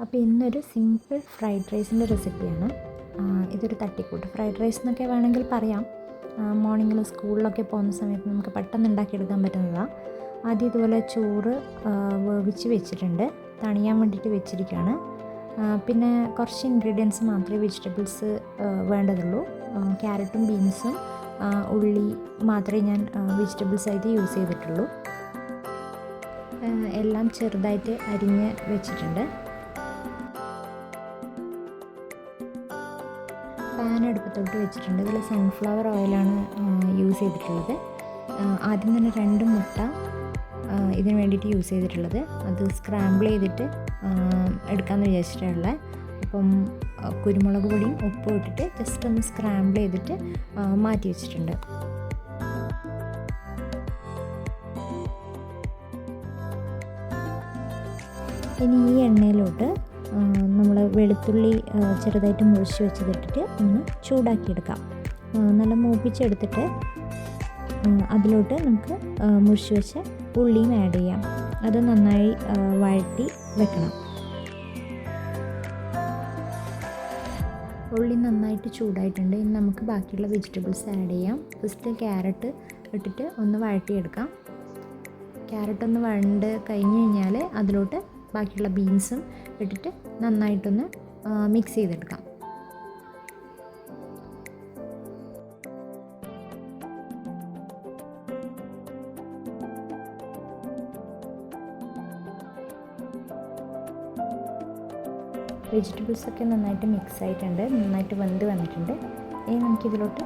അപ്പോൾ ഇന്നൊരു simple fried റൈസിൻ്റെ റെസിപ്പിയാണ്. ഇതൊരു തട്ടിക്കൂട്ട് ഫ്രൈഡ് റൈസ് എന്നൊക്കെ വേണമെങ്കിൽ പറയാം. മോർണിംഗിൽ സ്കൂളിലൊക്കെ പോകുന്ന സമയത്ത് നമുക്ക് പെട്ടെന്ന് ഉണ്ടാക്കിയെടുക്കാൻ പറ്റുന്നതാണ്. ആദ്യം ഇതുപോലെ ചോറ് വേവിച്ച് വെച്ചിട്ടുണ്ട്, തണിയാൻ വേണ്ടിയിട്ട് വെച്ചിരിക്കുകയാണ്. പിന്നെ കുറച്ച് ഇൻഗ്രീഡിയൻസ് മാത്രമേ വെജിറ്റബിൾസ് വേണ്ടതുള്ളൂ. ക്യാരറ്റും ബീൻസും ഉള്ളി മാത്രമേ ഞാൻ വെജിറ്റബിൾസായിട്ട് യൂസ് ചെയ്തിട്ടുള്ളൂ. എല്ലാം ചെറുതായിട്ട് അരിഞ്ഞ് വെച്ചിട്ടുണ്ട്. പാൻ അടുപ്പത്തോട്ട് വെച്ചിട്ടുണ്ട്. ഇതിൽ സൺഫ്ലവർ ഓയിലാണ് യൂസ് ചെയ്തിട്ടുള്ളത്. ആദ്യം തന്നെ 2 മുട്ട ഇതിന് വേണ്ടിയിട്ട് യൂസ് ചെയ്തിട്ടുള്ളത്. അത് സ്ക്രാമ്പിൾ ചെയ്തിട്ട് എടുക്കാമെന്ന് വിചാരിച്ചിട്ടുള്ളത്. അപ്പം കുരുമുളക് പൊടിയും ഉപ്പും ഇട്ടിട്ട് ജസ്റ്റ് ഒന്ന് സ്ക്രാമ്പിൾ ചെയ്തിട്ട് മാറ്റി വെച്ചിട്ടുണ്ട്. ഇനി ഈ എണ്ണയിലോട്ട് നമ്മൾ വെളുത്തുള്ളി ചെറുതായിട്ട് മുറിച്ച് വെച്ചതിട്ടിട്ട് ഒന്ന് ചൂടാക്കിയെടുക്കാം. നല്ല മൂപ്പിച്ചെടുത്തിട്ട് അതിലോട്ട് നമുക്ക് മുറിച്ച് വെച്ച ഉള്ളിയും ആഡ് ചെയ്യാം. അത് നന്നായി വഴറ്റി വെക്കണം. ഉള്ളി നന്നായിട്ട് ചൂടായിട്ടുണ്ട്. ഇനി നമുക്ക് ബാക്കിയുള്ള വെജിറ്റബിൾസ് ആഡ് ചെയ്യാം. ഫസ്റ്റ് ക്യാരറ്റ് ഇട്ടിട്ട് ഒന്ന് വഴറ്റിയെടുക്കാം. ക്യാരറ്റ് ഒന്ന് വഴണ്ട് കഴിഞ്ഞ് കഴിഞ്ഞാൽ അതിലോട്ട് ബാക്കിയുള്ള ബീൻസും ഇട്ടിട്ട് നന്നായിട്ടൊന്ന് മിക്സ് ചെയ്തെടുക്കാം. വെജിറ്റബിൾസൊക്കെ നന്നായിട്ട് മിക്സ് ആയിട്ടുണ്ട്, നന്നായിട്ട് വെന്ത് വന്നിട്ടുണ്ട്. ഇനി നമുക്കിതിലോട്ട്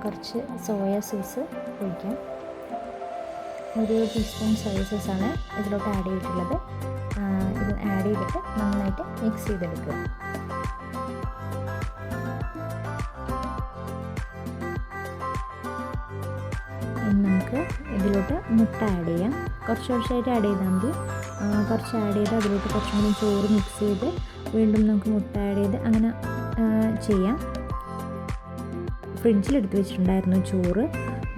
കുറച്ച് സോയ സോസ് ഒഴിക്കാം. 1 ടീസ്പൂൺ സോയ സോസാണ് ഇതിലോട്ട് ആഡ് ചെയ്തിട്ടുള്ളത്. ഇത് ആഡ് ചെയ്തിട്ട് നന്നായിട്ട് മിക്സ് ചെയ്തെടുക്കുക. ഇനി നമുക്ക് ഇതിലോട്ട് മുട്ട ആഡ് ചെയ്യാം. കുറച്ചായിട്ട് ആഡ് ചെയ്താൽ മതി. കുറച്ച് ആഡ് ചെയ്ത് അതിലോട്ട് കുറച്ചും കൂടി ചോറ് മിക്സ് ചെയ്ത് വീണ്ടും നമുക്ക് മുട്ട ആഡ് ചെയ്ത് അങ്ങനെ ചെയ്യാം. ഫ്രിഡ്ജിലെടുത്ത് വെച്ചിട്ടുണ്ടായിരുന്നു ചോറ്.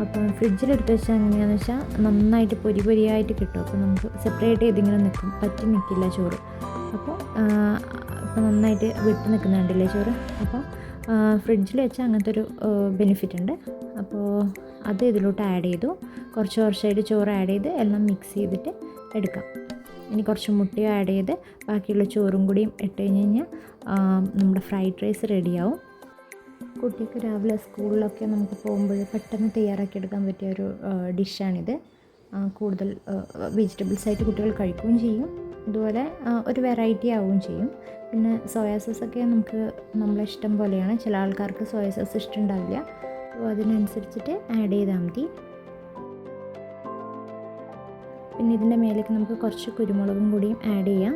അപ്പോൾ ഫ്രിഡ്ജിലെടുത്ത് വെച്ചാൽ എങ്ങനെയാണെന്ന് വെച്ചാൽ നന്നായിട്ട് പൊരിയായിട്ട് കിട്ടും. അപ്പോൾ നമുക്ക് സെപ്പറേറ്റ് ചെയ്തിങ്ങനെ നിൽക്കില്ല ചോറ്. അപ്പോൾ നന്നായിട്ട് വിട്ട് നിൽക്കുന്നുണ്ടല്ലേ ചോറ്. അപ്പോൾ ഫ്രിഡ്ജിൽ വെച്ചാൽ അങ്ങനത്തെ ഒരു ബെനിഫിറ്റ് ഉണ്ട്. അപ്പോൾ അത് ഇതിലോട്ട് ആഡ് ചെയ്തു. കുറച്ചായിട്ട് ചോറ് ആഡ് ചെയ്ത് എല്ലാം മിക്സ് ചെയ്തിട്ട് എടുക്കാം. ഇനി കുറച്ച് മുട്ടയും ആഡ് ചെയ്ത് ബാക്കിയുള്ള ചോറും കൂടിയും ഇട്ട് കഴിഞ്ഞാൽ നമ്മുടെ ഫ്രൈഡ് റൈസ് റെഡിയാവും. കുട്ടിക്ക് രാവിലെ സ്കൂളിലൊക്കെ നമുക്ക് പോകുമ്പോൾ പെട്ടെന്ന് തയ്യാറാക്കിയെടുക്കാൻ പറ്റിയ ഒരു ഡിഷാണിത്. കൂടുതൽ വെജിറ്റബിൾസായിട്ട് കുട്ടികൾ കഴിക്കുകയും ചെയ്യും, അതുപോലെ ഒരു വെറൈറ്റി ആവുകയും ചെയ്യും. പിന്നെ സോയാ സോസൊക്കെ നമ്മളെ ഇഷ്ടം പോലെയാണ്. ചില ആൾക്കാർക്ക് സോയാ സോസ് ഇഷ്ടമുണ്ടാവില്ല, അപ്പോൾ അതിനനുസരിച്ചിട്ട് ആഡ് ചെയ്താൽ മതി. പിന്നെ ഇതിൻ്റെ മേലേക്ക് നമുക്ക് കുറച്ച് കുരുമുളകും കൂടിയും ആഡ് ചെയ്യാം.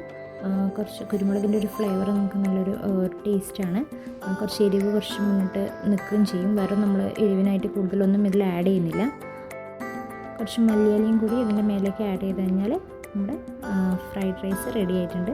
കുറച്ച് കുരുമുളകിൻ്റെ ഒരു ഫ്ലേവർ നമുക്ക് നല്ലൊരു ടേസ്റ്റാണ്. കുറച്ച് എരിവ് കുറച്ച് മുന്നിട്ട് നിൽക്കുകയും ചെയ്യും. വേറെ നമ്മൾ എരിവിനായിട്ട് കൂടുതലൊന്നും ഇതിൽ ആഡ് ചെയ്യുന്നില്ല. കുറച്ച് മല്ലിയിലയും കൂടി ഇതിൻ്റെ മേലേക്ക് ആഡ് ചെയ്ത് കഴിഞ്ഞാൽ നമ്മുടെ ഫ്രൈഡ് റൈസ് റെഡി ആയിട്ടുണ്ട്.